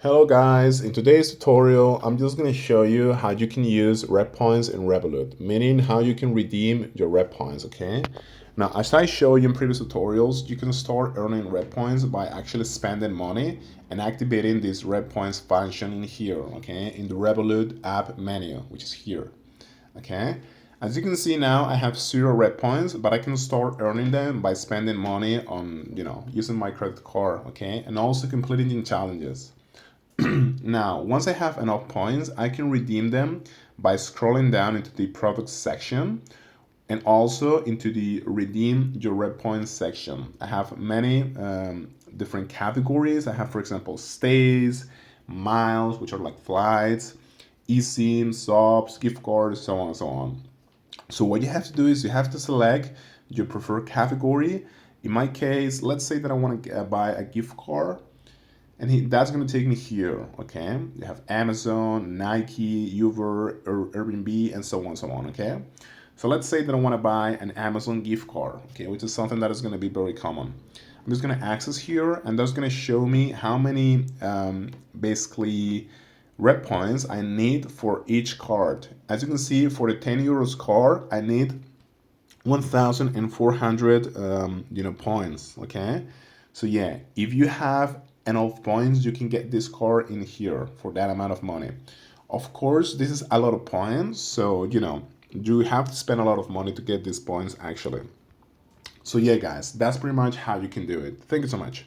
Hello guys, in today's tutorial I'm just going to show you how you can use Revpoints in Revolut, meaning how you can redeem your Revpoints, okay? Now as I showed you in previous tutorials, you can start earning Revpoints by actually spending money and activating this Revpoints function in here, okay? In the Revolut app menu, which is here, okay? As you can see now, I have 0 Revpoints, but I can start earning them by spending money on, using my credit card, okay? And also completing challenges. Now, once I have enough points, I can redeem them by scrolling down into the products section and also into the redeem your red points section. I have many different categories. I have, for example, stays, miles, which are like flights, eSIM, subs, gift cards, so on and so on. So what you have to do is you have to select your preferred category. In my case, let's say that I want to buy a gift card, and that's going to take me here, okay? You have Amazon, Nike, Uber, Airbnb, and so on, okay? So let's say that I want to buy an Amazon gift card, okay, which is something that is going to be very common. I'm just going to access here, and that's going to show me how many basically red points I need for each card. As you can see, for the 10 euros card, I need 1,400 points, okay? So yeah, if you have enough points, you can get this car in here for that amount of money. Of course, this is a lot of points, so you have to spend a lot of money to get these points actually. So yeah guys, that's pretty much how you can do it. Thank you so much.